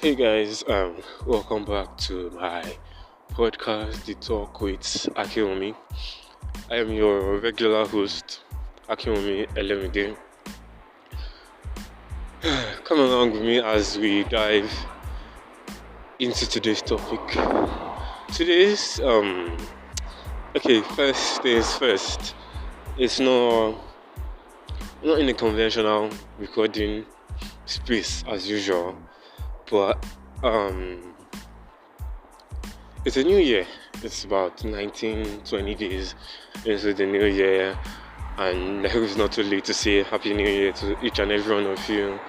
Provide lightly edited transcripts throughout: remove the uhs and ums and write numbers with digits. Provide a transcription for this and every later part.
Hey guys, welcome back to my podcast, The Talk with Akinomi. I am your regular host, Akinomi Elemide. Come along with me as we dive into today's topic. Today's first things first. It's not in a conventional recording space as usual, but it's a new year. It's about 19-20 days into the new year, and I hope it's not too late to say Happy New Year to each and every one of you.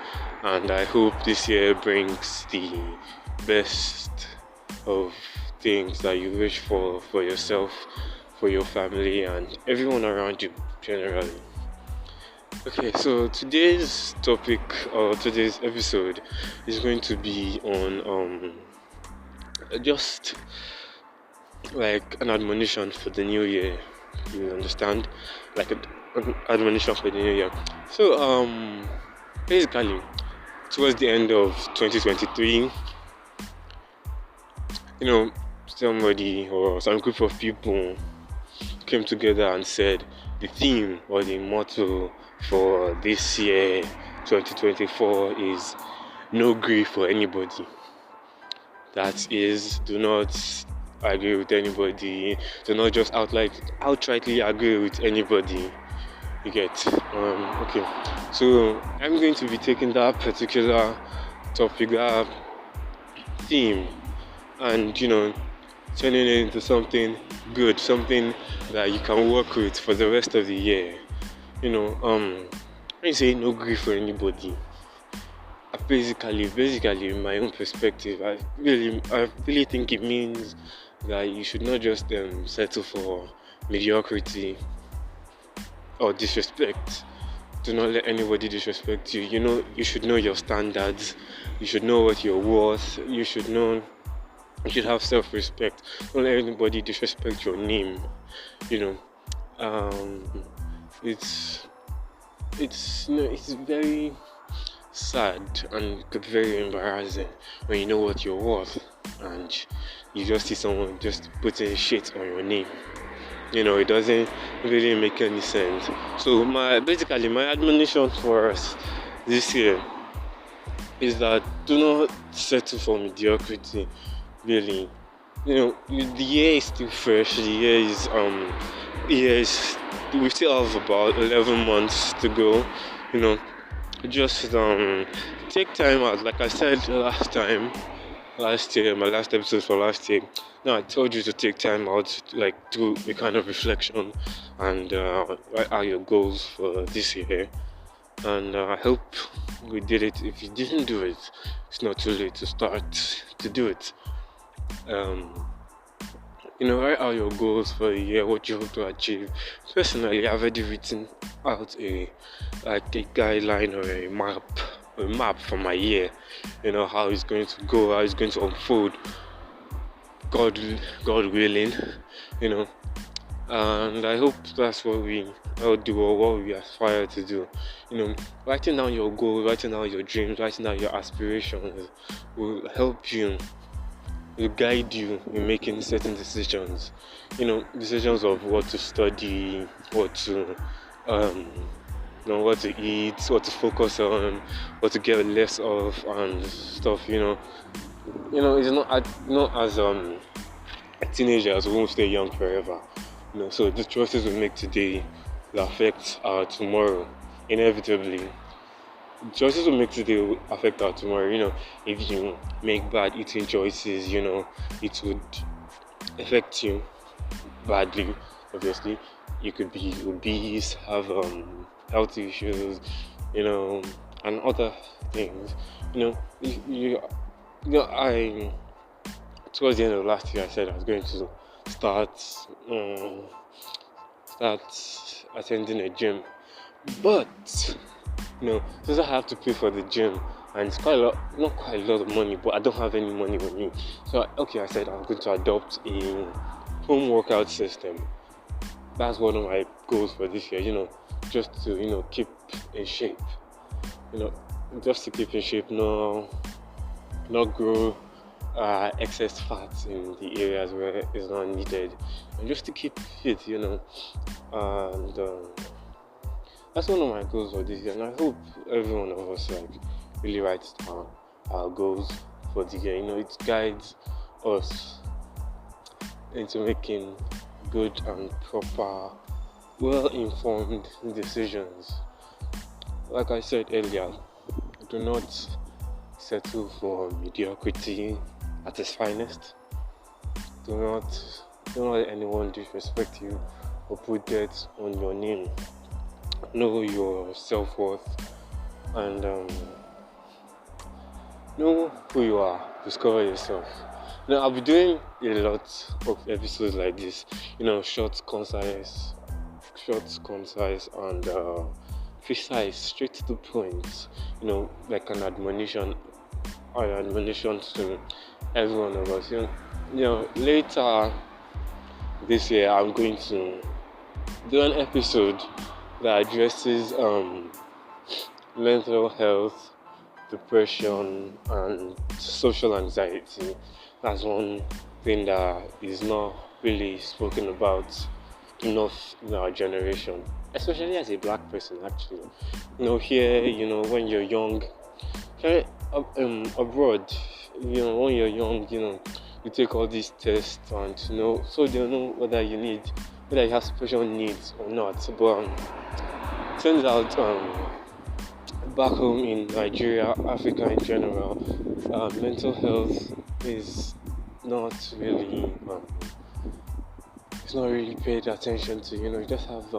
And I hope this year brings the best of things that you wish for yourself, for your family, and everyone around you generally. Okay, so today's topic or today's episode is going to be on just like an admonition for the new year. You understand, like an admonition for the new year. So basically, towards the end of 2023, somebody or some group of people came together and said the theme or the motto for this year 2024 is no gree for anybody. That is, do not agree with anybody, do not just outrightly agree with anybody. You get okay, so I'm going to be taking that particular topic, that theme, and turning it into something good, something that you can work with for the rest of the year. When you say no grief for anybody, basically in my own perspective, I really think it means that you should not just settle for mediocrity or disrespect. Do not let anybody disrespect you. You should know your standards, you should know what you're worth, you should have self-respect. Don't let anybody disrespect your name. It's very sad and could be very embarrassing when you know what you're worth and you just see someone just putting shit on your name. It doesn't really make any sense. So my admonition for us this year is that do not settle for mediocrity. Really, the year is still fresh. The year is we still have about 11 months to go. Just take time out. Like I said last year, my last episode for last year. Now I told you to take time out to do a kind of reflection and write out your goals for this year. And I hope we did it. If you didn't do it, it's not too late to start to do it. Write out your goals for the year, what you hope to achieve. Personally, I've already written out a guideline or a map for my year. How it's going to go, how it's going to unfold. God willing, and I hope that's what we all do or what we aspire to do. Writing down your goals, writing down your dreams, writing down your aspirations will help you. Will guide you in making certain decisions. Decisions of what to study, what to what to eat, what to focus on, what to get less of, and stuff. It's not as teenagers, we won't stay young forever. So the choices we make today will affect our tomorrow inevitably. Choices we make today will affect our tomorrow. If you make bad eating choices, it would affect you badly. Obviously, you could be obese, have health issues, and other things. I towards the end of last year I said I was going to start attending a gym, but since I have to pay for the gym and it's not quite a lot of money, but I don't have any money with me. So I said I'm going to adopt a home workout system. That's one of my goals for this year, just to keep in shape. Just to keep in shape. No not grow excess fats in the areas where it's not needed, and just to keep fit, And that's one of my goals for this year, and I hope every one of us really writes down our goals for the year. It guides us into making good and proper, well-informed decisions. Like I said earlier, do not settle for mediocrity at its finest. Do not let anyone disrespect you or put dirt on your name. Know your self-worth and know who you are. Discover yourself. I'll be doing a lot of episodes like this. Short, concise, and precise, straight to the point. Like an admonition to every one of us. Later this year, I'm going to do an episode that addresses mental health, depression, and social anxiety. That's one thing that is not really spoken about enough in our generation, especially as a black person. Actually, here, when you're young, here abroad, when you're young, you take all these tests, and so they don't know whether you have special needs or not. But turns out, back home in Nigeria, Africa in general, mental health is not really it's not really paid attention to. You just have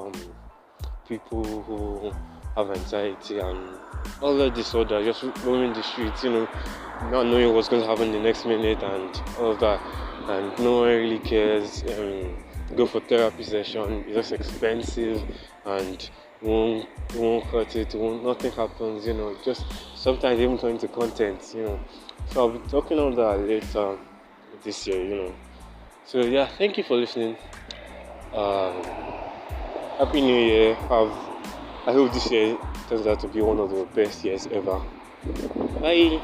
people who have anxiety and other disorder just roaming the streets, not knowing what's going to happen the next minute and all of that, and no one really cares. Go for therapy session, it's just expensive and won't hurt it, nothing happens, just sometimes even turn into content, So I'll be talking on that later this year, So yeah, thank you for listening. Happy New Year. I hope this year turns out to be one of the best years ever. Bye.